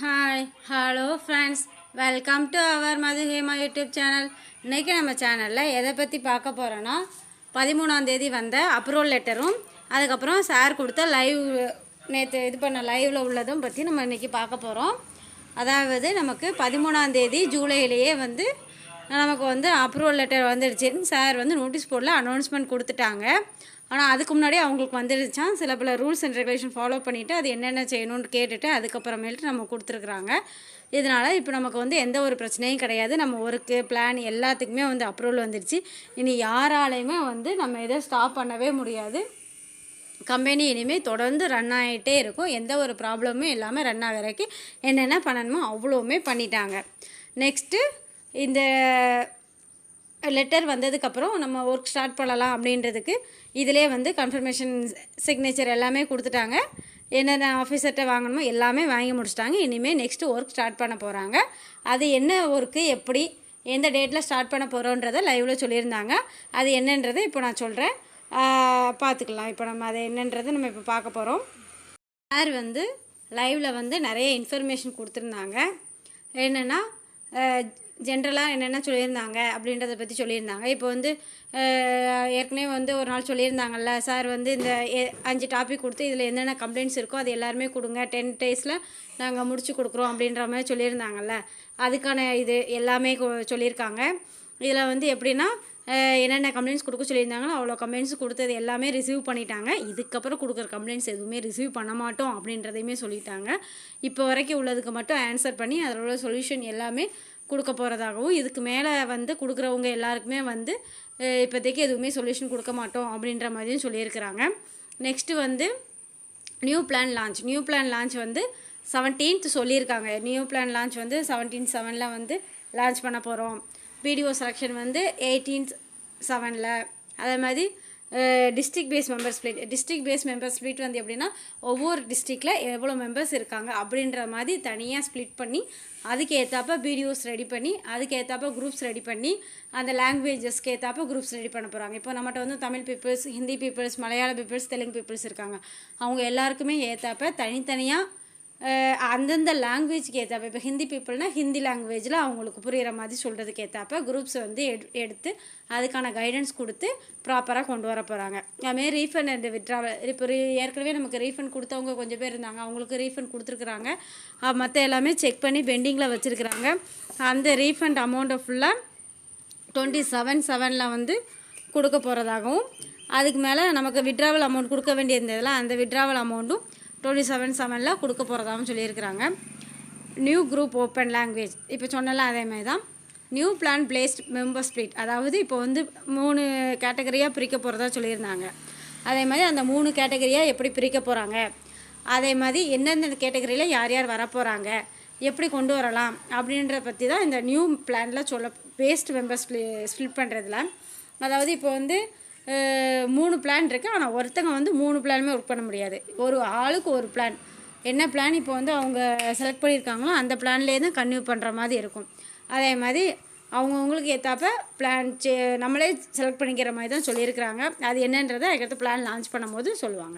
Hi hello friends, welcome to our Madhu Hema YouTube channel. இன்றைக்கி நம்ம சேனலில் எதை பற்றி பார்க்க போகிறோன்னா 13ஆம் தேதி வந்த அப்ரூவல் லெட்டரும் அதுக்கப்புறம் சார் கொடுத்த லைவ் நேற்று இது பண்ண லைவில் உள்ளதும் பற்றி நம்ம இன்றைக்கி பார்க்க போகிறோம். அதாவது நமக்கு 13ஆம் தேதி ஜூலையிலேயே நமக்கு அப்ரூவல் லெட்டர் வந்துடுச்சுன்னு சார் நோட்டீஸ் போர்டில் அனௌன்ஸ்மெண்ட் கொடுத்துட்டாங்க. ஆனால் அதுக்கு முன்னாடி அவங்களுக்கு வந்துடுச்சான். சில பல ரூல்ஸ் அண்ட் ரெகுலேஷன் ஃபாலோ பண்ணிவிட்டு அது என்னென்ன செய்யணும்னு கேட்டுட்டு அதுக்கப்புறமேட்டு நம்ம கொடுத்துருக்குறாங்க. இதனால் இப்போ நமக்கு எந்த ஒரு பிரச்சனையும் கிடையாது. நம்ம ஒர்க்கு பிளான் எல்லாத்துக்குமே அப்ரூவல் வந்துடுச்சு. இனி யாராலையுமே நம்ம எதை ஸ்டாப் பண்ணவே முடியாது. கம்பெனி இனிமேல் தொடர்ந்து ரன் ஆகிட்டே இருக்கும். எந்த ஒரு ப்ராப்ளமும் இல்லாமல் ரன் ஆகிற வரைக்கும் என்னென்ன பண்ணணுமோ அவ்வளோவுமே பண்ணிட்டாங்க. நெக்ஸ்ட்டு இந்த லெட்டர் வந்ததுக்கப்புறம் நம்ம ஒர்க் ஸ்டார்ட் பண்ணலாம் அப்படின்றதுக்கு இதிலே கன்ஃபர்மேஷன் சிக்னேச்சர் எல்லாமே கொடுத்துட்டாங்க. என்னென்ன ஆஃபீஸர்கிட்ட வாங்கணுமோ எல்லாமே வாங்கி முடிச்சிட்டாங்க. இனிமேல் நெக்ஸ்ட்டு ஒர்க் ஸ்டார்ட் பண்ண போகிறாங்க. அது என்ன ஒர்க்கு, எப்படி, எந்த டேட்டில் ஸ்டார்ட் பண்ண போகிறோன்றதை லைவில் சொல்லியிருந்தாங்க. அது என்னன்றதை இப்போ நான் சொல்கிறேன், பார்த்துக்கலாம். இப்போ நம்ம அதை என்னன்றதை நம்ம இப்போ பார்க்க போகிறோம். சார் லைவில் நிறைய இன்ஃபர்மேஷன் கொடுத்துருந்தாங்க. என்னென்னா ஜென்ரலாக என்னென்ன சொல்லியிருந்தாங்க அப்படின்றத பற்றி சொல்லியிருந்தாங்க. இப்போ ஏற்கனவே ஒரு நாள் சொல்லியிருந்தாங்கல்ல சார், இந்த 5 டாபிக் கொடுத்து இதில் என்னென்ன கம்ப்ளைண்ட்ஸ் இருக்கோ அது எல்லாருமே கொடுங்க, 10 daysல நாங்கள் முடிச்சு கொடுக்குறோம் அப்படின்ற மாதிரி சொல்லியிருந்தாங்கல்ல. அதுக்கான இது எல்லாமே சொல்லியிருக்காங்க. இதில் எப்படின்னா என்னென்ன கம்ப்ளைண்ட்ஸ் கொடுக்க சொல்லியிருந்தாங்களோ அவ்வளோ கம்ப்ளைண்ட்ஸ் கொடுத்தது எல்லாமே ரிசீவ் பண்ணிட்டாங்க. இதுக்கப்புறம் கொடுக்குற கம்ப்ளைண்ட்ஸ் எதுவுமே ரிசீவ் பண்ண மாட்டோம் அப்படின்றதையுமே சொல்லிட்டாங்க. இப்போ வரைக்கும் உள்ளதுக்கு மட்டும் ஆன்சர் பண்ணி அதில் உள்ள சொல்யூஷன் எல்லாமே கொடுக்க போகிறதாகவும், இதுக்கு மேலே கொடுக்குறவங்க எல்லாருக்குமே இப்போதைக்கு எதுவுமே சொல்யூஷன் கொடுக்க மாட்டோம் அப்படின்ற மாதிரியும் சொல்லியிருக்கிறாங்க. Next new plan launch 17th சொல்லியிருக்காங்க. நியூ பிளான் லான்ச் 17/7 லான்ச் பண்ண போகிறோம். BDO selection 18/7. அதே மாதிரி டிஸ்ட்ரிக்ட் பேஸ் மெம்பர் ஸ்ப்ளிட் எப்படின்னா ஒவ்வொரு டிஸ்ட்ரிக்டில் எவ்வளோ மெம்பர்ஸ் இருக்காங்க அப்படின்ற மாதிரி தனியாக ஸ்ப்ளிட் பண்ணி அதுக்கு ஏற்றாப்ப பிடிஓஸ் ரெடி பண்ணி அதுக்கு ஏற்றாப்ப குரூப்ஸ் ரெடி பண்ணி அந்த லாங்குவேஜஸ்க்கு ஏற்றாப்ப குரூப்ஸ் ரெடி பண்ண போகிறாங்க. இப்போ நம்மகிட்ட தமிழ் பீப்புள்ஸ், ஹிந்தி பீப்புள்ஸ், மலையாள பீப்புள்ஸ், தெலுங்கு பீப்புள்ஸ் இருக்காங்க. அவங்க எல்லாருக்குமே ஏற்றாப்ப தனித்தனியாக அந்தந்த லாங்குவேஜ்க்கு ஏற்றாப்ப, இப்போ ஹிந்தி பீப்புள்னால் ஹிந்தி லாங்குவேஜில் அவங்களுக்கு புரிகிற மாதிரி சொல்கிறதுக்கு ஏற்றாப்ப குரூப்ஸ் எடுத்து அதுக்கான கைடன்ஸ் கொடுத்து ப்ராப்பராக கொண்டு வர போகிறாங்க. அதுமாரி ரீஃபண்ட் அண்ட் விட்ராவல், இப்போ ஏற்கனவே நமக்கு ரீஃபண்ட் கொடுத்தவங்க கொஞ்சம் பேர் இருந்தாங்க, அவங்களுக்கு ரீஃபண்ட் கொடுத்துருக்குறாங்க. மற்ற எல்லாமே செக் பண்ணி பெண்டிங்கில் வச்சுருக்குறாங்க. அந்த ரீஃபண்ட் அமௌண்ட்டை ஃபுல்லாக 27/7 கொடுக்க போகிறதாகவும், அதுக்கு மேலே நமக்கு விட்ராவல் அமௌண்ட் கொடுக்க வேண்டியிருந்ததில் அந்த விட்ராவல் அமௌண்ட்டும் 27/7 கொடுக்க போகிறதாகவும் சொல்லியிருக்கிறாங்க. நியூ குரூப் ஓப்பன் லாங்குவேஜ் இப்போ சொன்னலாம் அதே மாதிரி தான். New plan placed member split, அதாவது இப்போ 3 கேட்டகரியாக பிரிக்க போகிறதா சொல்லியிருந்தாங்க. அதே மாதிரி அந்த 3 கேட்டகரியாக எப்படி பிரிக்க போகிறாங்க, அதே மாதிரி எந்தெந்த கேட்டகரியில் யார் யார் வரப்போகிறாங்க, எப்படி கொண்டு வரலாம் அப்படின்றத பற்றி தான் இந்த நியூ பிளானில் பேஸ்ட் மெம்பர் ஸ்ப்ளிட் பண்ணுறதுல. அதாவது இப்போ 3 பிளான் இருக்குது. ஆனால் ஒருத்தங்க 3 பிளானுமே ஒர்க் பண்ண முடியாது. ஒரு ஆளுக்கு ஒரு பிளான், என்ன பிளான் இப்போ அவங்க செலக்ட் பண்ணியிருக்காங்களோ அந்த பிளான்லேயே தான் கன்டினியூ பண்ணுற மாதிரி இருக்கும். அதே மாதிரி அவங்கவுங்களுக்கு ஏற்றாப்ப பிளான் நம்மளே செலக்ட் பண்ணிக்கிற மாதிரி தான் சொல்லியிருக்கிறாங்க. அது என்னன்றதை அதுக்கடுத்து பிளான் லான்ச் பண்ணும்போது சொல்லுவாங்க.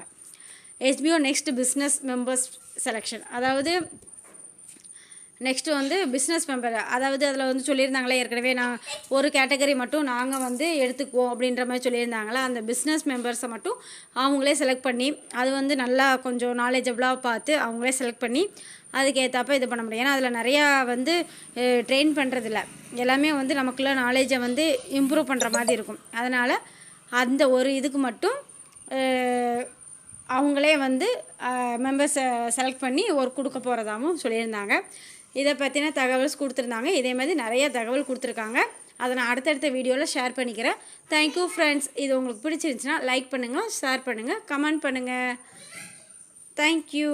HBO next business members selection, அதாவது நெக்ஸ்ட்டு பிஸ்னஸ் மெம்பர், அதாவது அதில் சொல்லியிருந்தாங்களே ஏற்கனவே நான் ஒரு கேட்டகரி மட்டும் நாங்கள் எடுத்துக்குவோம் அப்படின்ற மாதிரி சொல்லியிருந்தாங்களே, அந்த பிஸ்னஸ் மெம்பர்ஸை மட்டும் அவங்களே செலக்ட் பண்ணி அது நல்லா கொஞ்சம் நாலேஜபிளாக பார்த்து அவங்களே செலக்ட் பண்ணி அதுக்கு ஏற்றப்ப இது பண்ண முடியும். ஏன்னா அதில் நிறையா ட்ரெயின் பண்ணுறதில்ல, எல்லாமே நமக்குள்ள நாலேஜை இம்ப்ரூவ் பண்ணுற மாதிரி இருக்கும். அதனால் அந்த ஒரு இதுக்கு மட்டும் அவங்களே மெம்பர்ஸை செலக்ட் பண்ணி ஒர்க் கொடுக்க போகிறதாகவும் சொல்லியிருந்தாங்க. இதை பற்றின தகவல்ஸ் கொடுத்துருந்தாங்க. இதே மாதிரி நிறைய தகவல் கொடுத்துருக்காங்க. அதை நான் அடுத்தடுத்த வீடியோவில் ஷேர் பண்ணிக்கிறேன். Thank you friends. இது உங்களுக்கு பிடிச்சிருந்துச்சுன்னா லைக் பண்ணுங்கள், ஷேர் பண்ணுங்கள், கமெண்ட் பண்ணுங்கள். தேங்க்யூ.